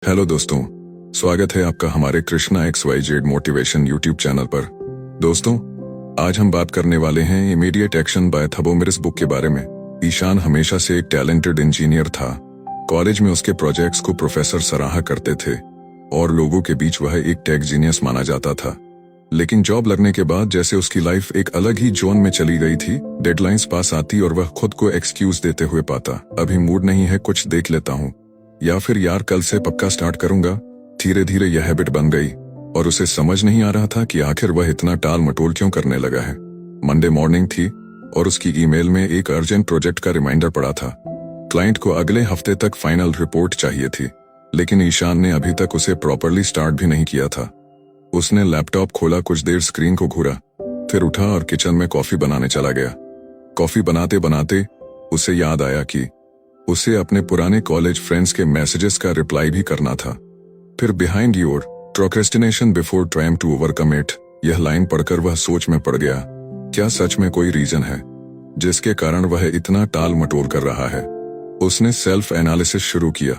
Hello दोस्तों, स्वागत है आपका हमारे Krishna XYZ motivation YouTube channel पर। दोस्तों, आज हम बात करने वाले हैं इमीडिएट एक्शन बाय थबोमिरस बुक के बारे में। ईशान हमेशा से एक टैलेंटेड इंजीनियर था। कॉलेज में उसके प्रोजेक्ट्स को प्रोफेसर सराहा करते थे और लोगों के बीच वह एक टेक जीनियस माना जाता था। लेकिन जॉब लगने के बाद जैसे उसकी लाइफ एक अलग ही जोन में चली गई थी। डेडलाइंस पास आती और वह खुद को एक्सक्यूज देते हुए पाता, अभी मूड नहीं है, कुछ देख लेता हूँ, या फिर यार कल से पक्का स्टार्ट करूंगा। धीरे धीरे यह हैबिट बन गई और उसे समझ नहीं आ रहा था कि आखिर वह इतना टाल मटोल क्यों करने लगा है। मंडे मॉर्निंग थी और उसकी ईमेल में एक अर्जेंट प्रोजेक्ट का रिमाइंडर पड़ा था। क्लाइंट को अगले हफ्ते तक फाइनल रिपोर्ट चाहिए थी, लेकिन ईशान ने अभी तक उसे प्रॉपरली स्टार्ट भी नहीं किया था। उसने लैपटॉप खोला, कुछ देर स्क्रीन को घूरा, फिर उठा और किचन में कॉफी बनाने चला गया। कॉफी बनाते बनाते उसे याद आया कि उसे अपने पुराने कॉलेज फ्रेंड्स के मैसेजेस का रिप्लाई भी करना था। फिर behind your procrastination before trying to overcome it, यह लाइन पढ़कर वह सोच में पड़ गया। क्या सच में कोई रीजन है जिसके कारण वह इतना टाल मटोल कर रहा है? उसने सेल्फ एनालिसिस शुरू किया।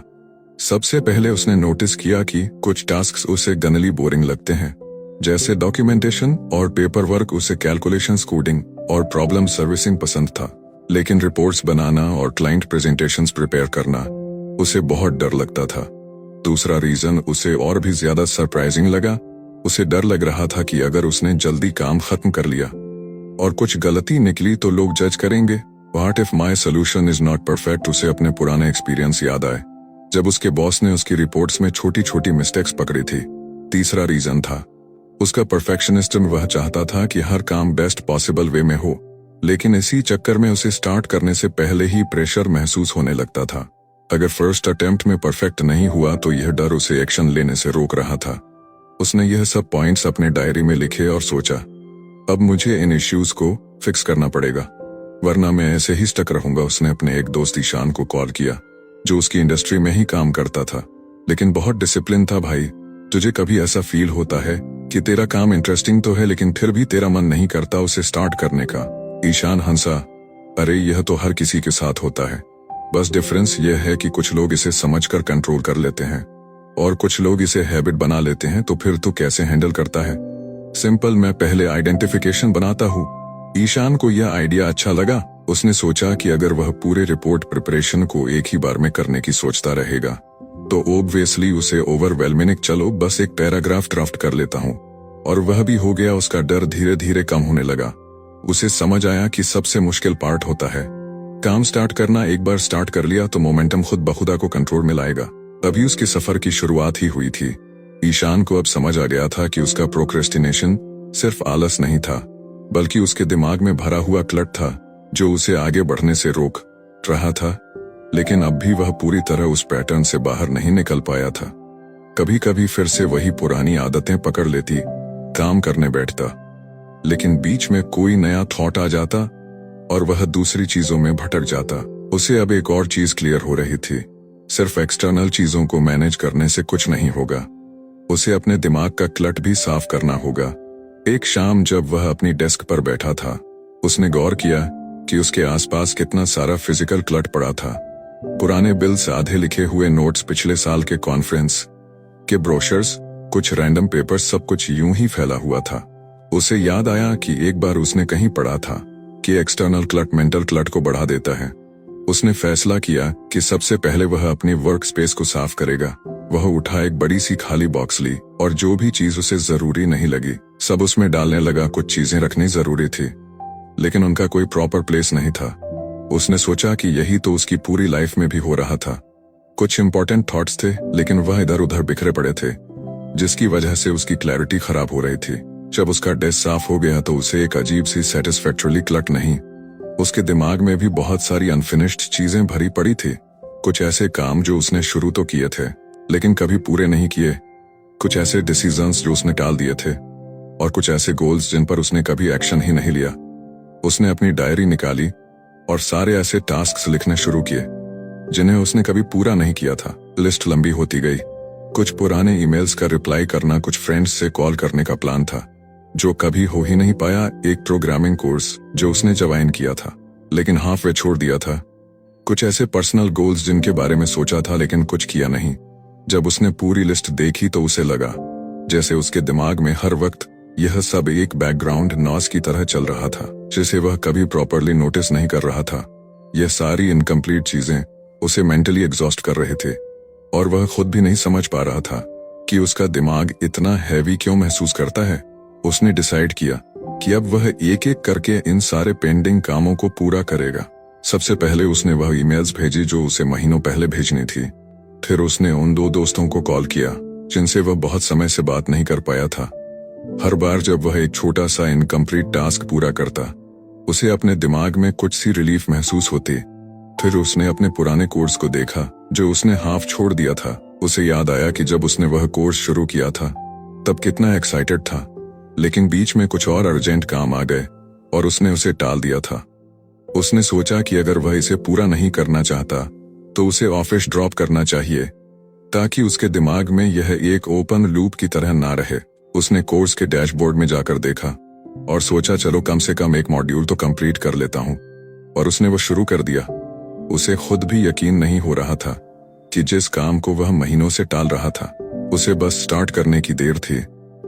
सबसे पहले उसने नोटिस किया कि कुछ टास्क्स उसे गनली बोरिंग लगते हैं, जैसे डॉक्यूमेंटेशन और पेपर वर्क। उसे कैलकुलेशंस, कोडिंग और प्रॉब्लम सर्विसिंग पसंद था, लेकिन रिपोर्ट्स बनाना और क्लाइंट प्रेजेंटेशंस प्रिपेयर करना उसे बहुत डर लगता था। दूसरा रीजन उसे और भी ज्यादा सरप्राइजिंग लगा। उसे डर लग रहा था कि अगर उसने जल्दी काम खत्म कर लिया और कुछ गलती निकली तो लोग जज करेंगे। What if my solution is not perfect? उसे अपने पुराने एक्सपीरियंस याद आए जब उसके बॉस ने उसकी रिपोर्ट्स में छोटी छोटी मिस्टेक्स पकड़ी थी। तीसरा रीजन था उसका परफेक्शनिज्म। वह चाहता था कि हर काम बेस्ट पॉसिबल वे में हो, लेकिन इसी चक्कर में उसे स्टार्ट करने से पहले ही प्रेशर महसूस होने लगता था। अगर फर्स्ट अटेम्प्ट में परफेक्ट नहीं हुआ तो यह डर उसे एक्शन लेने से रोक रहा था। उसने यह सब पॉइंट्स अपने डायरी में लिखे और सोचा, अब मुझे इन इश्यूज को फिक्स करना पड़ेगा, वरना मैं ऐसे ही स्टक रहूंगा। उसने अपने एक दोस्त ईशान को कॉल किया, जो उसकी इंडस्ट्री में ही काम करता था, लेकिन बहुत डिसिप्लिन था। भाई, तुझे कभी ऐसा फील होता है कि तेरा काम इंटरेस्टिंग तो है लेकिन फिर भी तेरा मन नहीं करता उसे स्टार्ट करने का? ईशान हंसा, अरे यह तो हर किसी के साथ होता है, बस डिफरेंस यह है कि कुछ लोग इसे समझकर कंट्रोल कर लेते हैं और कुछ लोग इसे हैबिट बना लेते हैं। तो फिर तू कैसे हैंडल करता है? सिंपल, मैं पहले आइडेंटिफिकेशन बनाता हूँ। ईशान को यह आइडिया अच्छा लगा। उसने सोचा कि अगर वह पूरे रिपोर्ट प्रिपरेशन को एक ही बार में करने की सोचता रहेगा तो ऑब्वियसली उसे ओवरवेलमिंग, चलो बस एक पैराग्राफ ड्राफ्ट कर लेता हूँ, और वह भी हो गया। उसका डर धीरे धीरे कम होने लगा। उसे समझ आया कि सबसे मुश्किल पार्ट होता है काम स्टार्ट करना। एक बार स्टार्ट कर लिया तो मोमेंटम खुद बखुदा को कंट्रोल में लाएगा। अभी उसके सफर की शुरुआत ही हुई थी। ईशान को अब समझ आ गया था कि उसका प्रोक्रेस्टिनेशन सिर्फ आलस नहीं था, बल्कि उसके दिमाग में भरा हुआ क्लट था जो उसे आगे बढ़ने से रोक रहा था। लेकिन अब भी वह पूरी तरह उस पैटर्न से बाहर नहीं निकल पाया था। कभी कभी फिर से वही पुरानी आदतें पकड़ लेती, काम करने बैठता, लेकिन बीच में कोई नया थॉट आ जाता और वह दूसरी चीजों में भटक जाता। उसे अब एक और चीज क्लियर हो रही थी, सिर्फ एक्सटर्नल चीजों को मैनेज करने से कुछ नहीं होगा, उसे अपने दिमाग का क्लट भी साफ करना होगा। एक शाम जब वह अपनी डेस्क पर बैठा था, उसने गौर किया कि उसके आसपास कितना सारा फिजिकल क्लट पड़ा था। पुराने बिल्स, आधे लिखे हुए नोट्स, पिछले साल के कॉन्फ्रेंस के ब्रोशर्स, कुछ रैंडम पेपर्स, सब कुछ यूं ही फैला हुआ था। उसे याद आया कि एक बार उसने कहीं पढ़ा था कि एक्सटर्नल क्लट मेंटल क्लट को बढ़ा देता है। उसने फैसला किया कि सबसे पहले वह अपनी वर्क स्पेस को साफ करेगा। वह उठा, एक बड़ी सी खाली बॉक्स ली और जो भी चीज उसे जरूरी नहीं लगी सब उसमें डालने लगा। कुछ चीजें रखनी जरूरी थी, लेकिन उनका कोई प्रॉपर प्लेस नहीं था। उसने सोचा कि यही तो उसकी पूरी लाइफ में भी हो रहा था। कुछ इंपॉर्टेंट थॉट्स थे, लेकिन वह इधर उधर बिखरे पड़े थे, जिसकी वजह से उसकी क्लैरिटी खराब हो रही थी। जब उसका डेस्क साफ हो गया तो उसे एक अजीब सी सेटिस्फैक्टरली क्लट नहीं, उसके दिमाग में भी बहुत सारी अनफिनिश्ड चीजें भरी पड़ी थी। कुछ ऐसे काम जो उसने शुरू तो किए थे लेकिन कभी पूरे नहीं किए, कुछ ऐसे डिसीजंस जो उसने टाल दिए थे, और कुछ ऐसे गोल्स जिन पर उसने कभी एक्शन ही नहीं लिया। उसने अपनी डायरी निकाली और सारे ऐसे टास्क्स लिखने शुरू किए जिन्हें उसने कभी पूरा नहीं किया था। लिस्ट लंबी होती गई। कुछ पुराने ईमेल्स का रिप्लाई करना, कुछ फ्रेंड्स से कॉल करने का प्लान था जो कभी हो ही नहीं पाया, एक प्रोग्रामिंग कोर्स जो उसने ज्वाइन किया था लेकिन हाफ वे छोड़ दिया था, कुछ ऐसे पर्सनल गोल्स जिनके बारे में सोचा था लेकिन कुछ किया नहीं। जब उसने पूरी लिस्ट देखी तो उसे लगा जैसे उसके दिमाग में हर वक्त यह सब एक बैकग्राउंड नॉइज की तरह चल रहा था, जिसे वह कभी प्रॉपरली नोटिस नहीं कर रहा था। यह सारी इनकम्प्लीट चीजें उसे मेंटली एग्जॉस्ट कर रहे थे और वह खुद भी नहीं समझ पा रहा था कि उसका दिमाग इतना हैवी क्यों महसूस करता है। उसने डिसाइड किया कि अब वह एक एक करके इन सारे पेंडिंग कामों को पूरा करेगा। सबसे पहले उसने वह ईमेल्स भेजी जो उसे महीनों पहले भेजनी थी। फिर उसने उन 2 दोस्तों को कॉल किया जिनसे वह बहुत समय से बात नहीं कर पाया था। हर बार जब वह एक छोटा सा इनकम्प्लीट टास्क पूरा करता, उसे अपने दिमाग में कुछ सी रिलीफ महसूस होती। फिर उसने अपने पुराने कोर्स को देखा जो उसने हाफ छोड़ दिया था। उसे याद आया कि जब उसने वह कोर्स शुरू किया था तब कितना एक्साइटेड था, लेकिन बीच में कुछ और अर्जेंट काम आ गए और उसने उसे टाल दिया था। उसने सोचा कि अगर वह इसे पूरा नहीं करना चाहता तो उसे ऑफिस ड्रॉप करना चाहिए ताकि उसके दिमाग में यह एक ओपन लूप की तरह ना रहे। उसने कोर्स के डैशबोर्ड में जाकर देखा और सोचा चलो कम से कम एक मॉड्यूल तो कंप्लीट कर लेता हूं, और उसने वो शुरू कर दिया। उसे खुद भी यकीन नहीं हो रहा था कि जिस काम को वह महीनों से टाल रहा था उसे बस स्टार्ट करने की देर थी।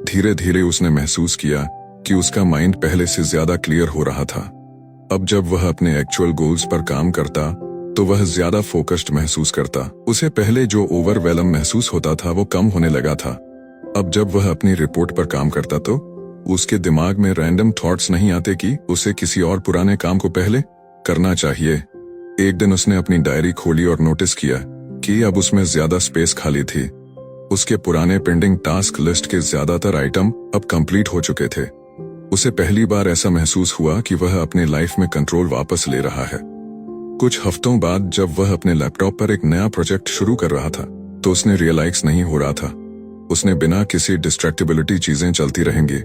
धीरे धीरे उसने महसूस किया कि उसका माइंड पहले से ज्यादा क्लियर हो रहा था। अब जब वह अपने एक्चुअल गोल्स पर काम करता तो वह ज्यादा फोकस्ड महसूस करता। उसे पहले जो ओवरवेलम महसूस होता था वो कम होने लगा था। अब जब वह अपनी रिपोर्ट पर काम करता तो उसके दिमाग में रैंडम थॉट्स नहीं आते कि उसे किसी और पुराने काम को पहले करना चाहिए। एक दिन उसने अपनी डायरी खोली और नोटिस किया कि अब उसमें ज्यादा स्पेस खाली थी। उसके पुराने पेंडिंग टास्क लिस्ट के ज्यादातर आइटम अब कंप्लीट हो चुके थे। उसे पहली बार ऐसा महसूस हुआ कि वह अपने लाइफ में कंट्रोल वापस ले रहा है। कुछ हफ्तों बाद जब वह अपने लैपटॉप पर एक नया प्रोजेक्ट शुरू कर रहा था तो उसने रियलाइज नहीं हो रहा था उसने बिना किसी डिस्ट्रैक्टिबिलिटी चीजें चलती रहेंगी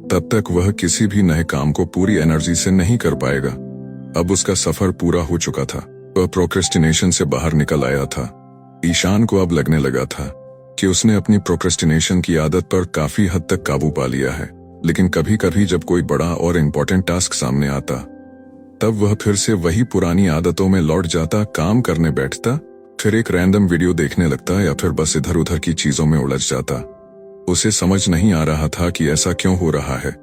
तब तक वह किसी भी नए काम को पूरी एनर्जी से नहीं कर पाएगा। अब उसका सफर पूरा हो चुका था। वह प्रोक्रेस्टिनेशन से बाहर निकल आया था। ईशान को अब लगने लगा था कि उसने अपनी प्रोक्रेस्टिनेशन की आदत पर काफी हद तक काबू पा लिया है, लेकिन कभी कभी जब कोई बड़ा और इम्पोर्टेंट टास्क सामने आता तब वह फिर से वही पुरानी आदतों में लौट जाता, काम करने बैठता, फिर एक रैंडम वीडियो देखने लगता या फिर बस इधर उधर की चीजों में उलझ जाता। उसे समझ नहीं आ रहा था कि ऐसा क्यों हो रहा है,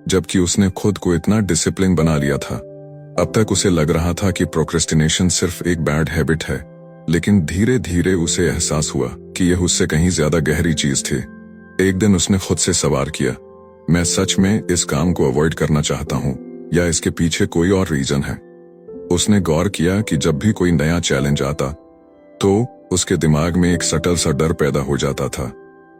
जबकि उसने खुद को इतना डिसिप्लिन बना लिया था। अब तक उसे लग रहा था कि प्रोक्रेस्टिनेशन सिर्फ एक बैड हैबिट है, लेकिन धीरे धीरे उसे एहसास हुआ कि यह उससे कहीं ज्यादा गहरी चीज थी। एक दिन उसने खुद से सवाल किया, मैं सच में इस काम को अवॉइड करना चाहता हूँ या इसके पीछे कोई और रीजन है। उसने गौर किया कि जब भी कोई नया चैलेंज आता तो उसके दिमाग में एक सटल सा डर पैदा हो जाता था,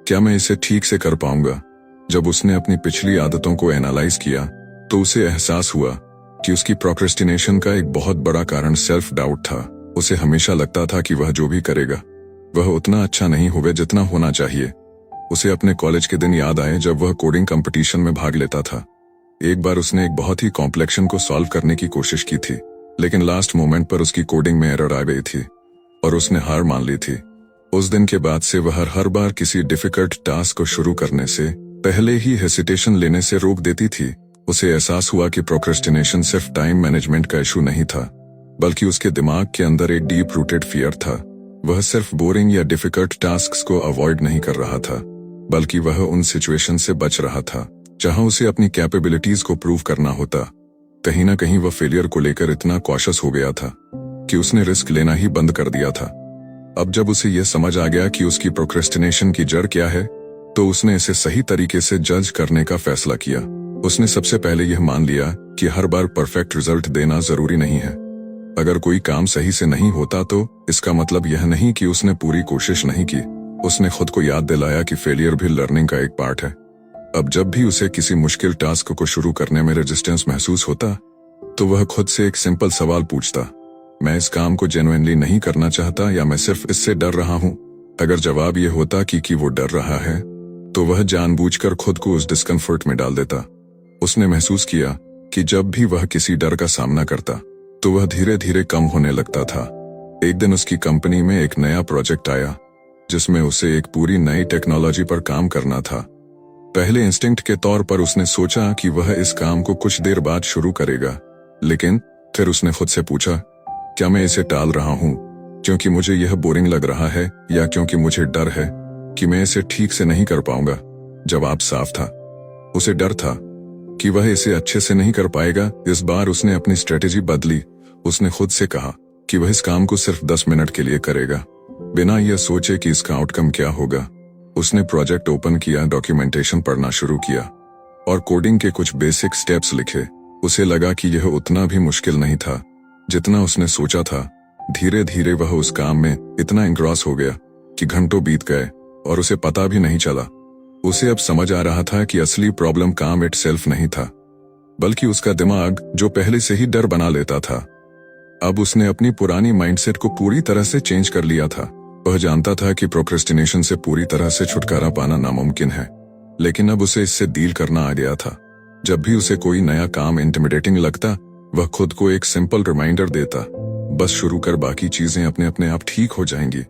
क्या मैं इसे ठीक से कर पाऊंगा। जब उसने अपनी पिछली आदतों को एनालाइज किया तो उसे एहसास हुआ कि उसकी प्रोक्रेस्टिनेशन का एक बहुत बड़ा कारण सेल्फ डाउट था। उसे हमेशा लगता था कि वह जो भी करेगा वह उतना अच्छा नहीं होगा जितना होना चाहिए। उसे अपने कॉलेज के दिन याद आए जब वह कोडिंग कंपटीशन में भाग लेता था। एक बार उसने एक बहुत ही कॉम्प्लेक्शन को सॉल्व करने की कोशिश की थी, लेकिन लास्ट मोमेंट पर उसकी कोडिंग में एरर आ गई थी और उसने हार मान ली थी। उस दिन के बाद से वह हर बार किसी डिफिकल्ट टास्क को शुरू करने से पहले ही हेसिटेशन लेने से रोक देती थी। उसे एहसास हुआ कि प्रोक्रेस्टिनेशन सिर्फ टाइम मैनेजमेंट का इशू नहीं था, बल्कि उसके दिमाग के अंदर एक डीप रूटेड फियर था। वह सिर्फ बोरिंग या डिफिकल्ट टास्क्स को अवॉइड नहीं कर रहा था, बल्कि वह उन सिचुएशन से बच रहा था जहां उसे अपनी कैपेबिलिटीज को प्रूव करना होता। कहीं ना कहीं वह फेलियर को लेकर इतना कॉशियस हो गया था कि उसने रिस्क लेना ही बंद कर दिया था। अब जब उसे यह समझ आ गया कि उसकी प्रोक्रेस्टिनेशन की जड़ क्या है, तो उसने इसे सही तरीके से जज करने का फैसला किया। उसने सबसे पहले यह मान लिया कि हर बार परफेक्ट रिजल्ट देना जरूरी नहीं है। अगर कोई काम सही से नहीं होता तो इसका मतलब यह नहीं कि उसने पूरी कोशिश नहीं की। उसने खुद को याद दिलाया कि फेलियर भी लर्निंग का एक पार्ट है। अब जब भी उसे किसी मुश्किल टास्क को शुरू करने में रेजिस्टेंस महसूस होता तो वह खुद से एक सिंपल सवाल पूछता, मैं इस काम को जेन्युइनली नहीं करना चाहता या मैं सिर्फ इससे डर रहा हूँ। अगर जवाब ये होता कि वो डर रहा है तो वह जानबूझकर खुद को उस डिस्कम्फर्ट में डाल देता। उसने महसूस किया कि जब भी वह किसी डर का सामना करता तो वह धीरे धीरे कम होने लगता था। एक दिन उसकी कंपनी में एक नया प्रोजेक्ट आया जिसमें उसे एक पूरी नई टेक्नोलॉजी पर काम करना था। पहले इंस्टिंक्ट के तौर पर उसने सोचा कि वह इस काम को कुछ देर बाद शुरू करेगा, लेकिन फिर उसने खुद से पूछा, क्या मैं इसे टाल रहा हूँ? क्योंकि मुझे यह बोरिंग लग रहा है या क्योंकि मुझे डर है कि मैं इसे ठीक से नहीं कर पाऊंगा। जवाब साफ था। उसे डर था कि वह इसे अच्छे से नहीं कर पाएगा। इस बार उसने अपनी स्ट्रेटेजी बदली। उसने खुद से कहा कि वह इस काम को सिर्फ 10 मिनट के लिए करेगा, बिना यह सोचे कि इसका आउटकम क्या होगा। उसने प्रोजेक्ट ओपन किया, डॉक्यूमेंटेशन पढ़ना शुरू किया और कोडिंग के कुछ बेसिक स्टेप्स लिखे। उसे लगा कि यह उतना भी मुश्किल नहीं था जितना उसने सोचा था। धीरे धीरे वह उस काम में इतना इंग्रॉस हो गया कि घंटों बीत गए और उसे पता भी नहीं चला। उसे अब समझ आ रहा था कि असली प्रॉब्लम काम इटसेल्फ नहीं था, बल्कि उसका दिमाग जो पहले से ही डर बना लेता था। अब उसने अपनी पुरानी माइंडसेट को पूरी तरह से चेंज कर लिया था। वह जानता था कि प्रोक्रेस्टिनेशन से पूरी तरह से छुटकारा पाना नामुमकिन है, लेकिन अब उसे इससे डील करना आ गया था। जब भी उसे कोई नया काम इंटिमिडेटिंग लगता, वह खुद को एक सिंपल रिमाइंडर देता, बस शुरू कर, बाकी चीजें अपने आप ठीक हो जाएंगी।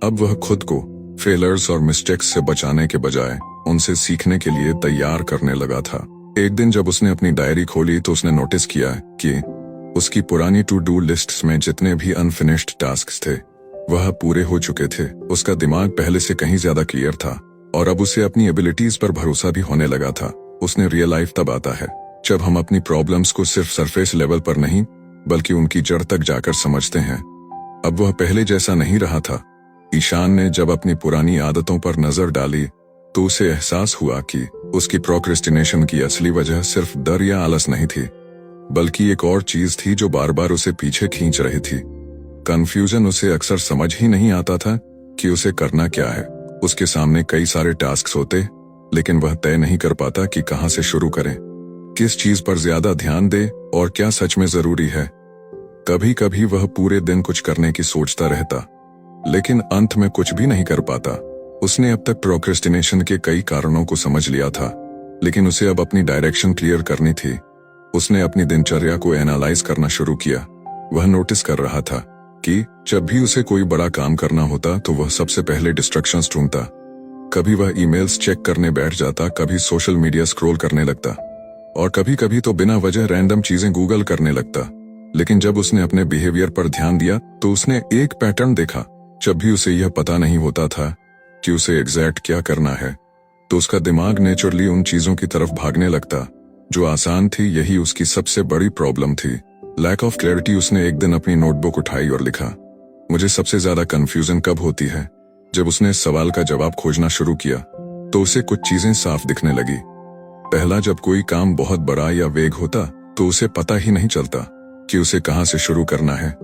अब वह खुद को फेलर्स और मिस्टेक्स से बचाने के बजाय उनसे सीखने के लिए तैयार करने लगा था। एक दिन जब उसने अपनी डायरी खोली तो उसने नोटिस किया कि उसकी पुरानी टू डू लिस्ट्स में जितने भी अनफिनिश्ड टास्क्स थे वह पूरे हो चुके थे। उसका दिमाग पहले से कहीं ज्यादा क्लियर था और अब उसे अपनी एबिलिटीज पर भरोसा भी होने लगा था। उसने रियलाइज तब आता है जब हम अपनी प्रॉब्लम्स को सिर्फ सरफेस लेवल पर नहीं बल्कि उनकी जड़ तक जाकर समझते हैं। अब वह पहले जैसा नहीं रहा था। ईशान ने जब अपनी पुरानी आदतों पर नजर डाली तो उसे एहसास हुआ कि उसकी प्रोक्रेस्टिनेशन की असली वजह सिर्फ डर या आलस नहीं थी, बल्कि एक और चीज थी जो बार बार उसे पीछे खींच रही थी। कंफ्यूजन। उसे अक्सर समझ ही नहीं आता था कि उसे करना क्या है। उसके सामने कई सारे टास्क होते, लेकिन वह तय नहीं कर पाता कि कहां से शुरू करें, किस चीज पर ज्यादा ध्यान दे और क्या सच में जरूरी है। कभी कभी वह पूरे दिन कुछ करने की सोचता रहता, लेकिन अंत में कुछ भी नहीं कर पाता। उसने अब तक प्रोक्रेस्टिनेशन के कई कारणों को समझ लिया था, लेकिन उसे अब अपनी डायरेक्शन क्लियर करनी थी। उसने अपनी दिनचर्या को एनालाइज करना शुरू किया। वह नोटिस कर रहा था कि जब भी उसे कोई बड़ा काम करना होता तो वह सबसे पहले डिस्ट्रैक्शंस ढूंढता। कभी वह ईमेल्स चेक करने बैठ जाता, कभी सोशल मीडिया स्क्रॉल करने लगता और कभी कभी तो बिना वजह रैंडम चीजें गूगल करने लगता। लेकिन जब उसने अपने बिहेवियर पर ध्यान दिया तो उसने एक पैटर्न देखा। जब भी उसे यह पता नहीं होता था कि उसे एग्जैक्ट क्या करना है, तो उसका दिमाग नेचुरली उन चीजों की तरफ भागने लगता जो आसान थी। यही उसकी सबसे बड़ी प्रॉब्लम थी, लैक ऑफ क्लैरिटी। उसने एक दिन अपनी नोटबुक उठाई और लिखा, मुझे सबसे ज्यादा कंफ्यूजन कब होती है। जब उसने इस सवाल का जवाब खोजना शुरू किया तो उसे कुछ चीजें साफ दिखने लगी। पहला, जब कोई काम बहुत बड़ा या वेग होता तो उसे पता ही नहीं चलता कि उसे कहां से शुरू करना है।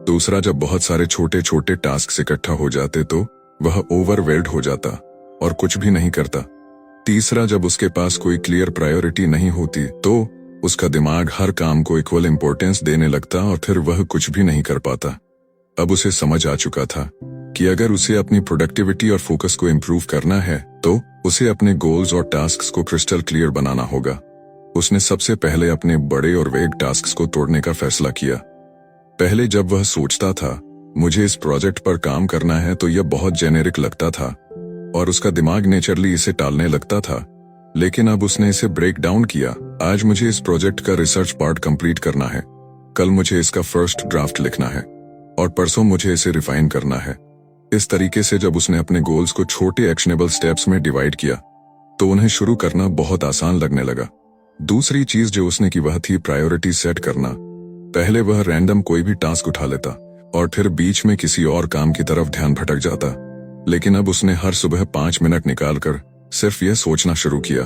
दूसरा, जब बहुत सारे छोटे छोटे टास्क इकट्ठा हो जाते तो वह ओवरवेल्ड हो जाता और कुछ भी नहीं करता। तीसरा, जब उसके पास कोई क्लियर प्रायोरिटी नहीं होती तो उसका दिमाग हर काम को इक्वल इंपॉर्टेंस देने लगता और फिर वह कुछ भी नहीं कर पाता। अब उसे समझ आ चुका था कि अगर उसे अपनी प्रोडक्टिविटी और फोकस को इम्प्रूव करना है तो उसे अपने गोल्स और टास्क्स को क्रिस्टल क्लियर बनाना होगा। उसने सबसे पहले अपने बड़े और वेग टास्क्स को तोड़ने का फैसला किया। पहले जब वह सोचता था मुझे इस प्रोजेक्ट पर काम करना है तो यह बहुत जेनेरिक लगता था और उसका दिमाग नेचुरली इसे टालने लगता था। लेकिन अब उसने इसे ब्रेक डाउन किया। आज मुझे इस प्रोजेक्ट का रिसर्च पार्ट कंप्लीट करना है, कल मुझे इसका फर्स्ट ड्राफ्ट लिखना है और परसों मुझे इसे रिफाइन करना है। इस तरीके से जब उसने अपने गोल्स को छोटे एक्शनेबल स्टेप्स में डिवाइड किया तो उन्हें शुरू करना बहुत आसान लगने लगा। दूसरी चीज जो उसने की वह थी प्रायोरिटी सेट करना। पहले वह रैंडम कोई भी टास्क उठा लेता और फिर बीच में किसी और काम की तरफ ध्यान भटक जाता। लेकिन अब उसने हर सुबह 5 मिनट निकालकर सिर्फ यह सोचना शुरू किया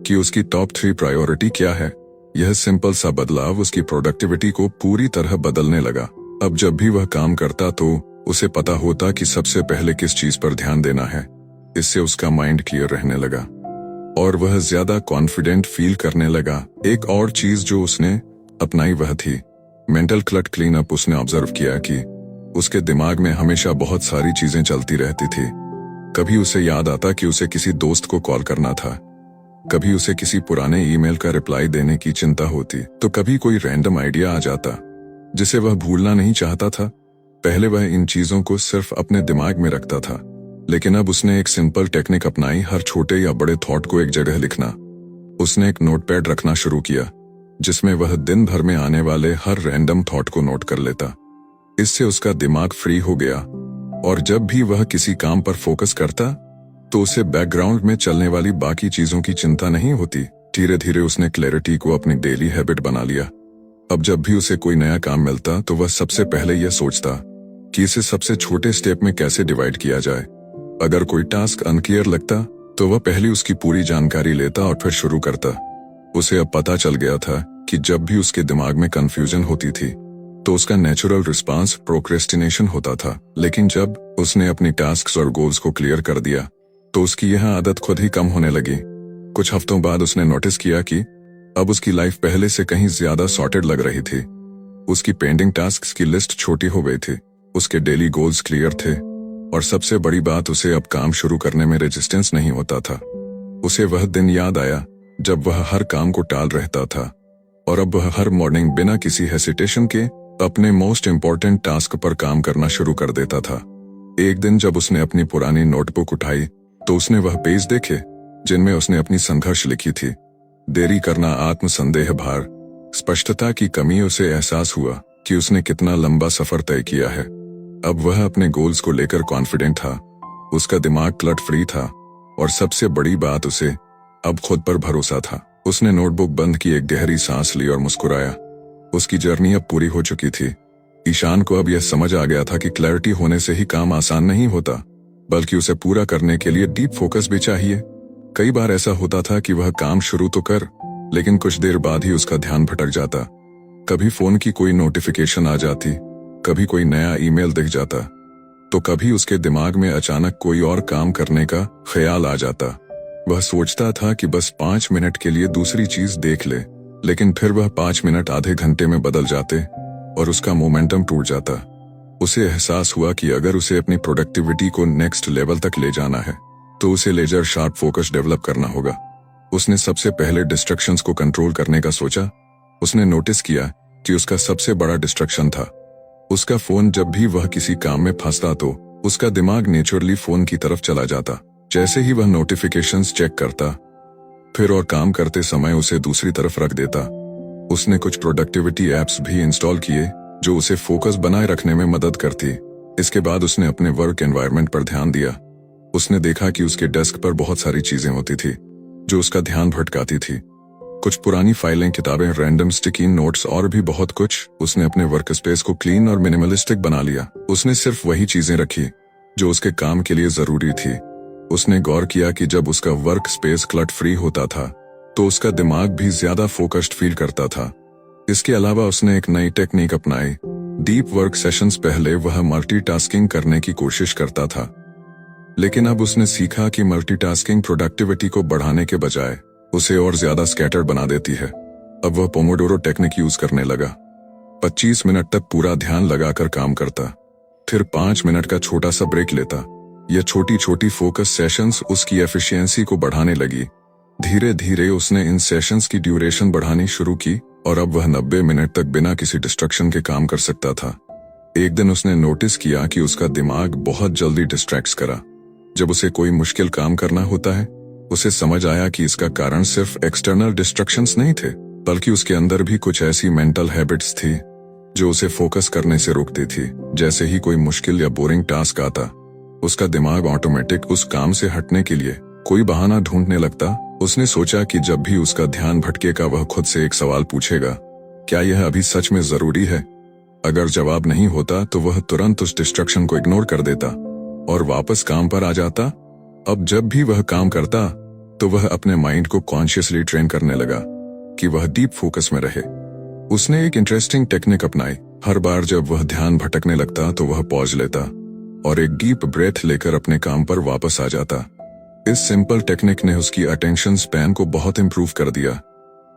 कि उसकी टॉप 3 प्रायोरिटी क्या है। यह सिंपल सा बदलाव उसकी प्रोडक्टिविटी को पूरी तरह बदलने लगा। अब जब भी वह काम करता तो उसे पता होता कि सबसे पहले किस चीज पर ध्यान देना है। इससे उसका माइंड क्लियर रहने लगा और वह ज्यादा कॉन्फिडेंट फील करने लगा। एक और चीज जो उसने अपनाई वह थी मेंटल क्लट क्लीन अप। उसने ऑब्जर्व किया कि उसके दिमाग में हमेशा बहुत सारी चीजें चलती रहती थी। कभी उसे याद आता कि उसे किसी दोस्त को कॉल करना था, कभी उसे किसी पुराने ईमेल का रिप्लाई देने की चिंता होती, तो कभी कोई रैंडम आइडिया आ जाता जिसे वह भूलना नहीं चाहता था। पहले वह इन चीजों को सिर्फ अपने दिमाग में रखता था, लेकिन अब उसने एक सिंपल टेक्निक अपनाई, हर छोटे या बड़े थॉट को एक जगह लिखना। उसने एक नोटपैड रखना शुरू किया जिसमें वह दिन भर में आने वाले हर रैंडम थॉट को नोट कर लेता। इससे उसका दिमाग फ्री हो गया और जब भी वह किसी काम पर फोकस करता तो उसे बैकग्राउंड में चलने वाली बाकी चीजों की चिंता नहीं होती। धीरे धीरे उसने क्लैरिटी को अपनी डेली हैबिट बना लिया। अब जब भी उसे कोई नया काम मिलता तो वह सबसे पहले यह सोचता कि इसे सबसे छोटे स्टेप में कैसे डिवाइड किया जाए। अगर कोई टास्क अनक्लियर लगता तो वह पहले उसकी पूरी जानकारी लेता और फिर शुरू करता। उसे अब पता चल गया था कि जब भी उसके दिमाग में कंफ्यूजन होती थी तो उसका नेचुरल रिस्पांस प्रोक्रेस्टिनेशन होता था। लेकिन जब उसने अपनी टास्क्स और गोल्स को क्लियर कर दिया तो उसकी यह आदत खुद ही कम होने लगी। कुछ हफ्तों बाद उसने नोटिस किया कि अब उसकी लाइफ पहले से कहीं ज्यादा सॉर्टेड लग रही थी। उसकी पेंडिंग टास्क्स की लिस्ट छोटी हो गई थी, उसके डेली गोल्स क्लियर थे और सबसे बड़ी बात, उसे अब काम शुरू करने में रेजिस्टेंस नहीं होता था। उसे वह दिन याद आया जब वह हर काम को टाल रहता था और अब वह हर मॉर्निंग बिना किसी हेसिटेशन के अपने मोस्ट इम्पोर्टेंट टास्क पर काम करना शुरू कर देता था। एक दिन जब उसने अपनी पुरानी नोटबुक उठाई तो उसने वह पेज देखे जिनमें उसने अपनी संघर्ष लिखी थी। देरी करना, आत्मसंदेह, भार, स्पष्टता की कमी। उसे एहसास हुआ कि उसने कितना लंबा सफर तय किया है। अब वह अपने गोल्स को लेकर कॉन्फिडेंट था, उसका दिमाग क्लट फ्री था और सबसे बड़ी बात, उसे अब खुद पर भरोसा था। उसने नोटबुक बंद की, एक गहरी सांस ली और मुस्कुराया। उसकी जर्नी अब पूरी हो चुकी थी। ईशान को अब यह समझ आ गया था कि क्लैरिटी होने से ही काम आसान नहीं होता, बल्कि उसे पूरा करने के लिए डीप फोकस भी चाहिए। कई बार ऐसा होता था कि वह काम शुरू तो कर, लेकिन कुछ देर बाद ही उसका ध्यान भटक जाता। कभी फोन की कोई नोटिफिकेशन आ जाती, कभी कोई नया ईमेल दिख जाता, तो कभी उसके दिमाग में अचानक कोई और काम करने का ख्याल आ जाता। वह सोचता था कि बस 5 मिनट के लिए दूसरी चीज देख ले, लेकिन फिर वह 5 मिनट आधे घंटे में बदल जाते और उसका मोमेंटम टूट जाता। उसे एहसास हुआ कि अगर उसे अपनी प्रोडक्टिविटी को नेक्स्ट लेवल तक ले जाना है तो उसे लेजर शार्प फोकस डेवलप करना होगा। उसने सबसे पहले डिस्ट्रैक्शंस को कंट्रोल करने का सोचा। उसने नोटिस किया कि उसका सबसे बड़ा डिस्ट्रैक्शन था उसका फोन। जब भी वह किसी काम में फंसता तो उसका दिमाग नेचुरली फोन की तरफ चला जाता। जैसे ही वह नोटिफिकेशंस चेक करता, फिर और काम करते समय उसे दूसरी तरफ रख देता। उसने कुछ प्रोडक्टिविटी एप्स भी इंस्टॉल किए जो उसे फोकस बनाए रखने में मदद करती। इसके बाद उसने अपने वर्क एनवायरनमेंट पर ध्यान दिया। उसने देखा कि उसके डेस्क पर बहुत सारी चीजें होती थी जो उसका ध्यान भटकाती थी। कुछ पुरानी फाइलें, किताबें, रैंडम स्टिकी नोट्स और भी बहुत कुछ। उसने अपने वर्क स्पेस को क्लीन और मिनिमलिस्टिक बना लिया। उसने सिर्फ वही चीजें रखी जो उसके काम के लिए जरूरी थी। उसने गौर किया कि जब उसका वर्क स्पेस क्लट फ्री होता था तो उसका दिमाग भी ज्यादा फोकस्ड फील करता था। इसके अलावा उसने एक नई टेक्निक अपनाई। डीप वर्क सेशंस पहले वह मल्टीटास्किंग करने की कोशिश करता था, लेकिन अब उसने सीखा कि मल्टीटास्किंग प्रोडक्टिविटी को बढ़ाने के बजाय उसे और ज्यादा स्कैटर्ड बना देती है। अब वह पोमोडोरो टेक्निक यूज करने लगा। 25 मिनट तक पूरा ध्यान लगाकर काम करता, फिर 5 मिनट का छोटा सा ब्रेक लेता। यह छोटी छोटी फोकस सेशंस उसकी एफिशिएंसी को बढ़ाने लगी। धीरे धीरे उसने इन सेशंस की ड्यूरेशन बढ़ानी शुरू की और अब वह 90 मिनट तक बिना किसी डिस्ट्रैक्शन के काम कर सकता था। एक दिन उसने नोटिस किया कि उसका दिमाग बहुत जल्दी डिस्ट्रैक्ट करा। जब उसे कोई मुश्किल काम करना होता है, उसे समझ आया कि इसका कारण सिर्फ एक्सटर्नल डिस्ट्रैक्शंस नहीं थे, बल्कि उसके अंदर भी कुछ ऐसी मेंटल हैबिट्स थी जो उसे फोकस करने से रोकती थी। जैसे ही कोई मुश्किल या बोरिंग टास्क आता, उसका दिमाग ऑटोमेटिक उस काम से हटने के लिए कोई बहाना ढूंढने लगता। उसने सोचा कि जब भी उसका ध्यान भटकेगा, वह खुद से एक सवाल पूछेगा, क्या यह अभी सच में जरूरी है? अगर जवाब नहीं होता तो वह तुरंत उस डिस्ट्रैक्शन को इग्नोर कर देता और वापस काम पर आ जाता। अब जब भी वह काम करता तो वह अपने माइंड को कॉन्शियसली ट्रेन करने लगा कि वह डीप फोकस में रहे। उसने एक इंटरेस्टिंग टेक्निक अपनाई। हर बार जब वह ध्यान भटकने लगता तो वह पॉज लेता और एक डीप ब्रेथ लेकर अपने काम पर वापस आ जाता। इस सिंपल टेक्निक ने उसकी अटेंशन स्पैन को बहुत इंप्रूव कर दिया।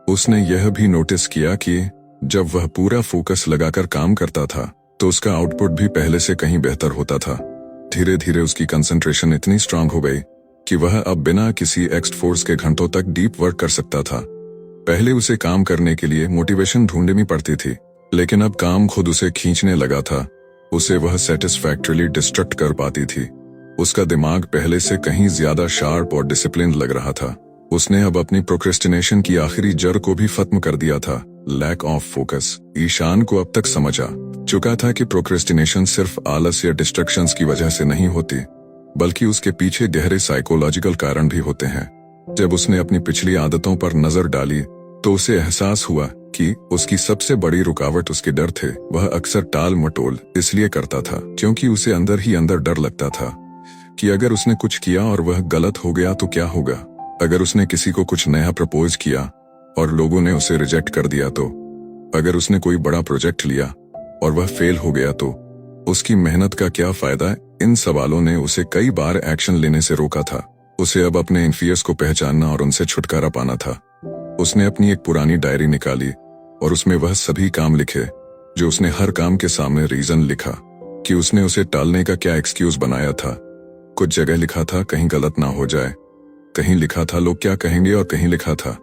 उसने यह भी नोटिस किया कि जब वह पूरा फोकस लगाकर काम करता था तो उसका आउटपुट भी पहले से कहीं बेहतर होता था। धीरे धीरे उसकी कंसंट्रेशन इतनी स्ट्रांग हो गई कि वह अब बिना किसी एक्स्ट्रा फोर्स के घंटों तक डीप वर्क कर सकता था। पहले उसे काम करने के लिए मोटिवेशन ढूंढनी पड़ती थी, लेकिन अब काम खुद उसे खींचने लगा था। उसे वह सेटिस्फैक्टरीली डिस्ट्रैक्ट कर पाती थी। उसका दिमाग पहले से कहीं ज्यादा शार्प और डिसिप्लिन लग रहा था। उसने अब अपनी प्रोक्रेस्टिनेशन की आखिरी जड़ को भी खत्म कर दिया था, लैक ऑफ फोकस। ईशान को अब तक समझा चुका था कि प्रोक्रेस्टिनेशन सिर्फ आलस या डिस्ट्रैक्शंस की वजह से नहीं होती, बल्कि उसके पीछे गहरे साइकोलॉजिकल कारण भी होते हैं। जब उसने अपनी पिछली आदतों पर नजर डाली तो उसे एहसास हुआ कि उसकी सबसे बड़ी रुकावट उसके डर थे। वह अक्सर टाल मटोल इसलिए करता था क्योंकि उसे अंदर ही अंदर डर लगता था कि अगर उसने कुछ किया और वह गलत हो गया तो क्या होगा। अगर उसने किसी को कुछ नया प्रपोज किया और लोगों ने उसे रिजेक्ट कर दिया तो, अगर उसने कोई बड़ा प्रोजेक्ट लिया और वह फेल हो गया तो उसकी मेहनत का क्या फायदा। इन सवालों ने उसे कई बार एक्शन लेने से रोका था। उसे अब अपने इन फियर्स को पहचानना और उनसे छुटकारा पाना था। उसने अपनी एक पुरानी डायरी निकाली और उसमें वह सभी काम लिखे जो उसने हर काम के सामने रीजन लिखा कि उसने उसे टालने का क्या एक्सक्यूज बनाया था। कुछ जगह लिखा था कहीं गलत ना हो जाए, कहीं लिखा था लोग क्या कहेंगे, और कहीं लिखा था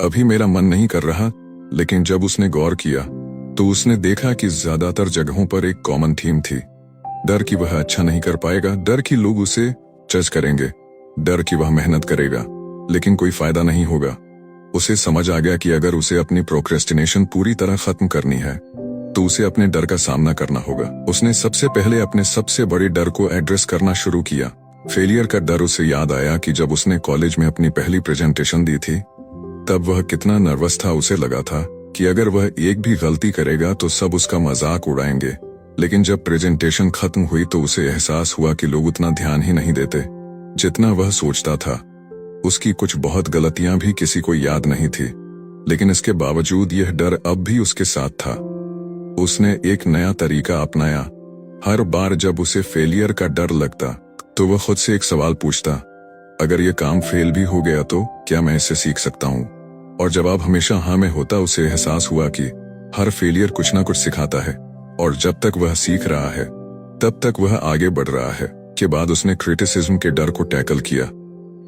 अभी मेरा मन नहीं कर रहा। लेकिन जब उसने गौर किया तो उसने देखा कि ज्यादातर जगहों पर एक कॉमन थीम थी। डर कि वह अच्छा नहीं कर पाएगा, डर कि लोग उसे जज करेंगे, डर कि वह मेहनत करेगा लेकिन कोई फायदा नहीं होगा। उसे समझ आ गया कि अगर उसे अपनी प्रोक्रेस्टिनेशन पूरी तरह खत्म करनी है तो उसे अपने डर का सामना करना होगा। उसने सबसे पहले अपने सबसे बड़े डर को एड्रेस करना शुरू किया। फेलियर का डर। उसे याद आया कि जब उसने कॉलेज में अपनी पहली प्रेजेंटेशन दी थी तब वह कितना नर्वस था। उसे लगा था कि अगर वह एक भी गलती करेगा तो सब उसका मजाक उड़ाएंगे। लेकिन जब प्रेजेंटेशन खत्म हुई तो उसे एहसास हुआ कि लोग उतना ध्यान ही नहीं देते जितना वह सोचता था। उसकी कुछ बहुत गलतियां भी किसी को याद नहीं थी, लेकिन इसके बावजूद यह डर अब भी उसके साथ था। उसने एक नया तरीका अपनाया। हर बार जब उसे फेलियर का डर लगता तो वह खुद से एक सवाल पूछता, अगर यह काम फेल भी हो गया तो क्या मैं इससे सीख सकता हूँ। और जवाब हमेशा हाँ में होता। उसे एहसास हुआ कि हर फेलियर कुछ ना कुछ सिखाता है और जब तक वह सीख रहा है तब तक वह आगे बढ़ रहा है। के बाद उसने क्रिटिसिज्म के डर को टैकल किया।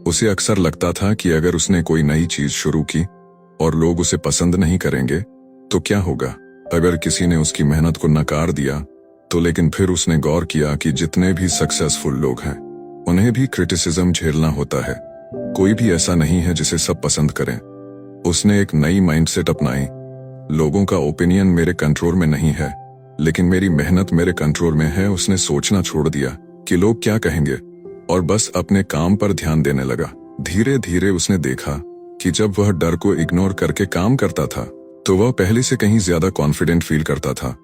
उसे अक्सर लगता था कि अगर उसने कोई नई चीज शुरू की और लोग उसे पसंद नहीं करेंगे तो क्या होगा। अगर किसी ने उसकी मेहनत को नकार दिया तो, लेकिन फिर उसने गौर किया कि जितने भी सक्सेसफुल लोग हैं उन्हें भी क्रिटिसिज्म झेलना होता है। कोई भी ऐसा नहीं है जिसे सब पसंद करें। उसने एक नई माइंडसेट अपनाई। लोगों का ओपिनियन मेरे कंट्रोल में नहीं है, लेकिन मेरी मेहनत मेरे कंट्रोल में है। उसने सोचना छोड़ दिया कि लोग क्या कहेंगे और बस अपने काम पर ध्यान देने लगा। धीरे धीरे उसने देखा कि जब वह डर को इग्नोर करके काम करता था तो वह पहले से कहीं ज्यादा कॉन्फिडेंट फील करता था।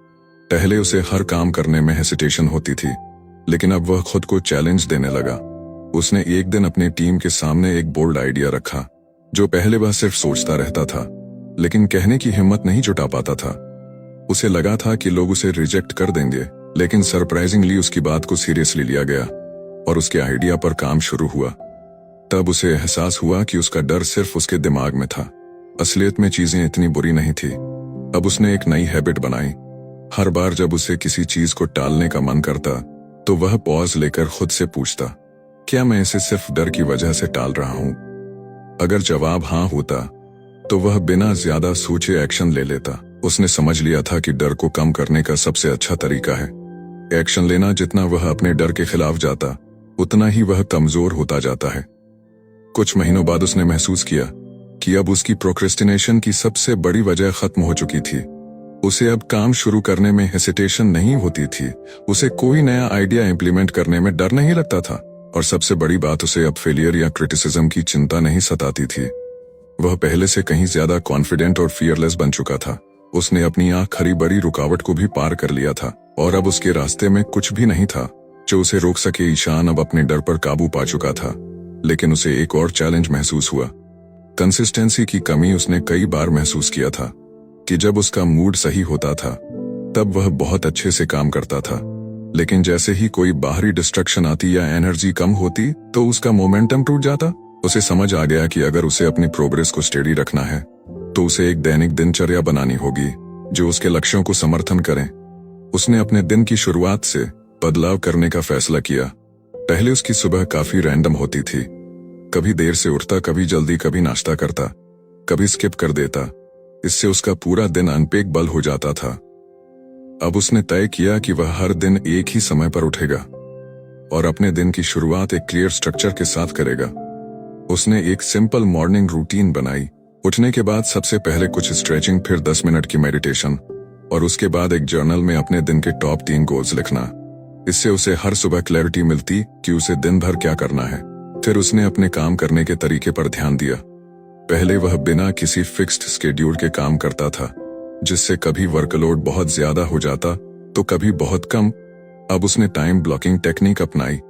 पहले उसे हर काम करने में हेसिटेशन होती थी, लेकिन अब वह खुद को चैलेंज देने लगा। उसने एक दिन अपनी टीम के सामने एक बोल्ड आइडिया रखा जो पहले वह सिर्फ सोचता रहता था लेकिन कहने की हिम्मत नहीं जुटा पाता था। उसे लगा था कि लोग उसे रिजेक्ट कर देंगे, लेकिन सरप्राइजिंगली उसकी बात को सीरियसली लिया गया और उसके आइडिया पर काम शुरू हुआ। तब उसे एहसास हुआ कि उसका डर सिर्फ उसके दिमाग में था। असलियत में चीजें इतनी बुरी नहीं थी। अब उसने एक नई हैबिट बनाई। हर बार जब उसे किसी चीज को टालने का मन करता तो वह पॉज लेकर खुद से पूछता, क्या मैं इसे सिर्फ डर की वजह से टाल रहा हूं। अगर जवाब हाँ होता तो वह बिना ज्यादा सोचे एक्शन ले लेता। उसने समझ लिया था कि डर को कम करने का सबसे अच्छा तरीका है एक्शन लेना। जितना वह अपने डर के खिलाफ जाता उतना ही वह कमजोर होता जाता है। कुछ महीनों बाद उसने महसूस किया कि अब उसकी प्रोक्रेस्टिनेशन की सबसे बड़ी वजह खत्म हो चुकी थी। उसे अब काम शुरू करने में हेसिटेशन नहीं होती थी। उसे कोई नया आइडिया इंप्लीमेंट करने में डर नहीं लगता था, और सबसे बड़ी बात, उसे अब फेलियर या क्रिटिसिज्म की चिंता नहीं सताती थी। वह पहले से कहीं ज्यादा कॉन्फिडेंट और फियरलेस बन चुका था। उसने अपनी आंख खरी बड़ी रुकावट को भी पार कर लिया था और अब उसके रास्ते में कुछ भी नहीं था जो उसे रोक सके। ईशान अब अपने डर पर काबू पा चुका था, लेकिन उसे एक और चैलेंज महसूस हुआ, कंसिस्टेंसी की कमी। उसने कई बार महसूस किया था कि जब उसका मूड सही होता था तब वह बहुत अच्छे से काम करता था, लेकिन जैसे ही कोई बाहरी डिस्ट्रक्शन आती या एनर्जी कम होती तो उसका मोमेंटम टूट जाता। उसे समझ आ गया कि अगर उसे अपनी प्रोग्रेस को स्टेडी रखना है तो उसे एक दैनिक दिनचर्या बनानी होगी जो उसके लक्ष्यों को समर्थन करें। उसने अपने दिन की शुरुआत से बदलाव करने का फैसला किया। पहले उसकी सुबह काफी रैंडम होती थी। कभी देर से उठता, कभी जल्दी, कभी नाश्ता करता, कभी स्किप कर देता। इससे उसका पूरा दिन अनपेक्सेबल हो जाता था। अब उसने तय किया कि वह हर दिन एक ही समय पर उठेगा और अपने दिन की शुरुआत एक क्लियर स्ट्रक्चर के साथ करेगा। उसने एक सिंपल मॉर्निंग रूटीन बनाई। उठने के बाद सबसे पहले कुछ स्ट्रेचिंग, फिर 10 मिनट की मेडिटेशन और उसके बाद एक जर्नल में अपने दिन के टॉप 3 गोल्स लिखना। इससे उसे हर सुबह क्लैरिटी मिलती कि उसे दिन भर क्या करना है। फिर उसने अपने काम करने के तरीके पर ध्यान दिया। पहले वह बिना किसी फिक्स्ड स्केड्यूल के काम करता था, जिससे कभी वर्कलोड बहुत ज्यादा हो जाता तो कभी बहुत कम। अब उसने टाइम ब्लॉकिंग टेक्निक अपनाई।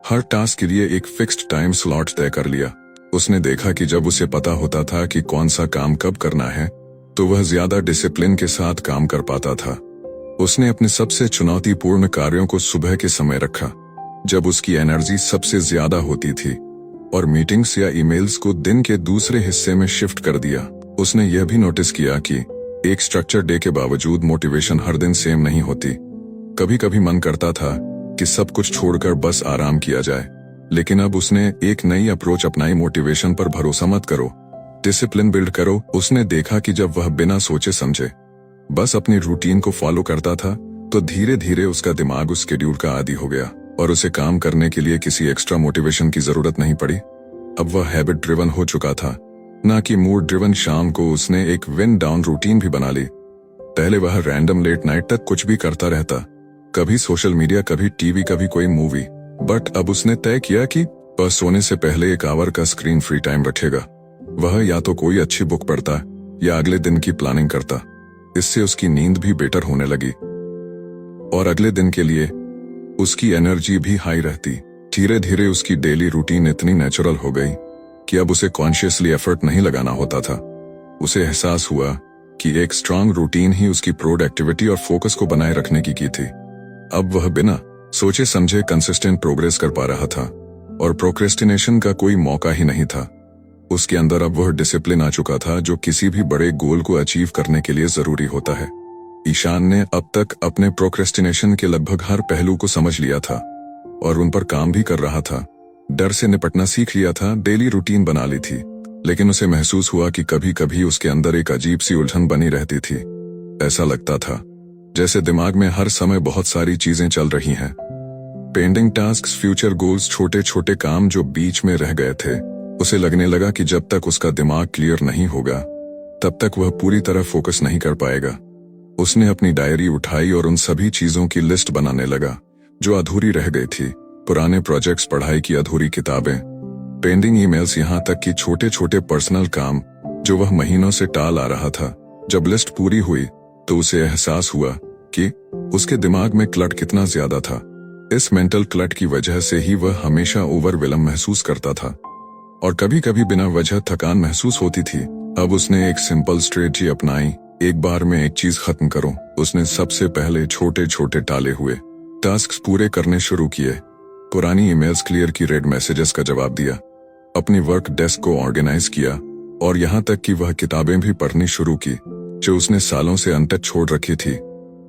हर टास्क के लिए एक फिक्स्ड टाइम स्लॉट तय कर लिया। उसने देखा कि जब उसे पता होता था कि कौन सा काम कब करना है, तो वह ज्यादा डिसिप्लिन के साथ काम कर पाता था। उसने अपने सबसे चुनौतीपूर्ण कार्यों को सुबह के समय रखा, जब उसकी एनर्जी सबसे ज्यादा होती थी, और मीटिंग्स या ईमेल्स को दिन के दूसरे हिस्से में शिफ्ट कर दिया। उसने यह भी नोटिस किया कि एक स्ट्रक्चर डे के बावजूद मोटिवेशन हर दिन सेम नहीं होती। कभी कभी मन करता था कि सब कुछ छोड़कर बस आराम किया जाए, लेकिन अब उसने एक नई अप्रोच अपनाई। मोटिवेशन पर भरोसा मत करो, डिसिप्लिन बिल्ड करो। उसने देखा कि जब वह बिना सोचे समझे बस अपनी रूटीन को फॉलो करता था, तो धीरे धीरे उसका दिमाग उस शेड्यूल का आदी हो गया और उसे काम करने के लिए किसी एक्स्ट्रा मोटिवेशन की जरूरत नहीं पड़ी। अब वह हैबिट ड्रिवन हो चुका था, ना कि मूड ड्रिवन। शाम को उसने एक विंड डाउन रूटीन भी बना ली। पहले वह रैंडम लेट नाइट तक कुछ भी करता रहता, कभी सोशल मीडिया, कभी टीवी, कभी कोई मूवी। बट अब उसने तय किया कि वह सोने से पहले 1 आवर का स्क्रीन फ्री टाइम रखेगा। वह या तो कोई अच्छी बुक पढ़ता या अगले दिन की प्लानिंग करता। इससे उसकी नींद भी बेटर होने लगी और अगले दिन के लिए उसकी एनर्जी भी हाई रहती। धीरे धीरे उसकी डेली रूटीन इतनी नेचुरल हो गई कि अब उसे कॉन्शियसली एफर्ट नहीं लगाना होता था। उसे एहसास हुआ कि एक स्ट्रांग रूटीन ही उसकी प्रोडक्टिविटी और फोकस को बनाए रखने की थी। अब वह बिना सोचे समझे कंसिस्टेंट प्रोग्रेस कर पा रहा था और प्रोक्रेस्टिनेशन का कोई मौका ही नहीं था। उसके अंदर अब वह डिसिप्लिन आ चुका था जो किसी भी बड़े गोल को अचीव करने के लिए जरूरी होता है। ईशान ने अब तक अपने प्रोक्रेस्टिनेशन के लगभग हर पहलू को समझ लिया था और उन पर काम भी कर रहा था। डर से निपटना सीख लिया था, डेली रूटीन बना ली थी, लेकिन उसे महसूस हुआ कि कभी कभी उसके अंदर एक अजीब सी उलझन बनी रहती थी। ऐसा लगता था जैसे दिमाग में हर समय बहुत सारी चीजें चल रही हैं। पेंडिंग टास्क्स, फ्यूचर गोल्स, छोटे छोटे काम जो बीच में रह गए थे। उसे लगने लगा कि जब तक उसका दिमाग क्लियर नहीं होगा, तब तक वह पूरी तरह फोकस नहीं कर पाएगा। उसने अपनी डायरी उठाई और उन सभी चीजों की लिस्ट बनाने लगा जो अधूरी रह गई थी। पुराने प्रोजेक्ट्स, पढ़ाई की अधूरी किताबें, पेंडिंग ईमेल्स, यहाँ तक कि छोटे छोटे पर्सनल काम जो वह महीनों से टाल आ रहा था। जब लिस्ट पूरी हुई तो उसे एहसास हुआ कि उसके दिमाग में क्लट कितना ज्यादा था। इस मेंटल क्लट की वजह से ही वह हमेशा ओवरवेलम महसूस करता था और कभी कभी बिना वजह थकान महसूस होती थी। अब उसने एक सिंपल स्ट्रेटजी अपनाई, एक बार में एक चीज खत्म करो। उसने सबसे पहले छोटे छोटे टाले हुए टास्क्स पूरे करने शुरू किए। पुरानी ईमेल्स क्लियर की, रेड मैसेजेस का जवाब दिया, अपनी वर्क डेस्क को ऑर्गेनाइज किया और यहाँ तक कि वह किताबें भी पढ़नी शुरू की जो उसने सालों से अनटच छोड़ रखी थी।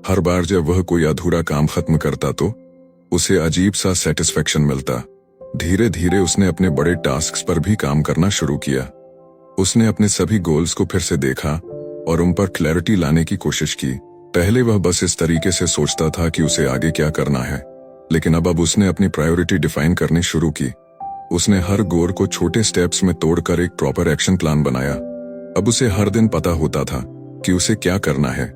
हर बार जब वह कोई अधूरा काम खत्म करता तो उसे अजीब सा सेटिस्फेक्शन मिलता। धीरे धीरे उसने अपने बड़े टास्क्स पर भी काम करना शुरू किया। उसने अपने सभी गोल्स को फिर से देखा और उन पर क्लैरिटी लाने की कोशिश की। पहले वह बस इस तरीके से सोचता था कि उसे आगे क्या करना है, लेकिन अब उसने अपनी प्रायोरिटी डिफाइन करनी शुरू की। उसने हर गोल को छोटे स्टेप्स में तोड़कर एक प्रॉपर एक्शन प्लान बनाया। अब उसे हर दिन पता होता था कि उसे क्या करना है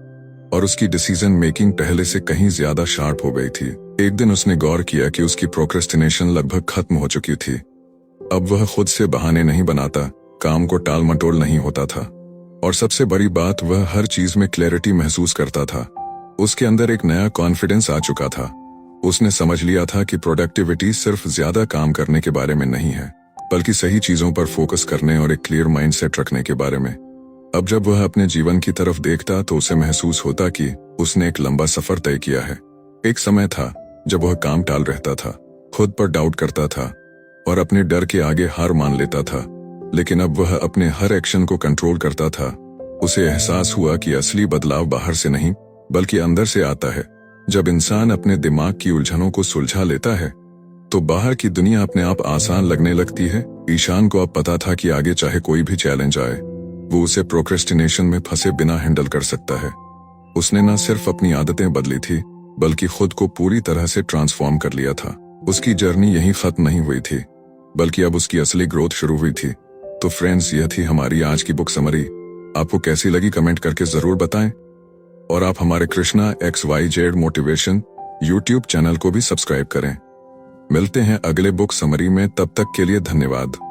और उसकी डिसीजन मेकिंग पहले से कहीं ज्यादा शार्प हो गई थी। एक दिन उसने गौर किया कि उसकी प्रोक्रेस्टिनेशन लगभग खत्म हो चुकी थी। अब वह खुद से बहाने नहीं बनाता, काम को टाल मटोल नहीं होता था और सबसे बड़ी बात, वह हर चीज में क्लैरिटी महसूस करता था। उसके अंदर एक नया कॉन्फिडेंस आ चुका था। उसने समझ लिया था कि प्रोडक्टिविटी सिर्फ ज्यादा काम करने के बारे में नहीं है, बल्कि सही चीजों पर फोकस करने और एक क्लियर माइंडसेट रखने के बारे में। अब जब वह अपने जीवन की तरफ देखता तो उसे महसूस होता कि उसने एक लंबा सफर तय किया है। एक समय था जब वह काम टाल रहता था, खुद पर डाउट करता था और अपने डर के आगे हार मान लेता था, लेकिन अब वह अपने हर एक्शन को कंट्रोल करता था। उसे एहसास हुआ कि असली बदलाव बाहर से नहीं बल्कि अंदर से आता है। जब इंसान अपने दिमाग की उलझनों को सुलझा लेता है तो बाहर की दुनिया अपने आप आसान लगने लगती है। ईशान को अब पता था कि आगे चाहे कोई भी चैलेंज आए, वो उसे प्रोक्रेस्टिनेशन में फंसे बिना हैंडल कर सकता है। उसने न सिर्फ अपनी आदतें बदली थी बल्कि खुद को पूरी तरह से ट्रांसफॉर्म कर लिया था। उसकी जर्नी यहीं खत्म नहीं हुई थी, बल्कि अब उसकी असली ग्रोथ शुरू हुई थी। तो फ्रेंड्स, यह थी हमारी आज की बुक समरी। आपको कैसी लगी कमेंट करके जरूर बताएं। और आप हमारे Krishna XYZ motivation YouTube channel को भी सब्सक्राइब करें। मिलते हैं अगले बुक समरी में, तब तक के लिए धन्यवाद।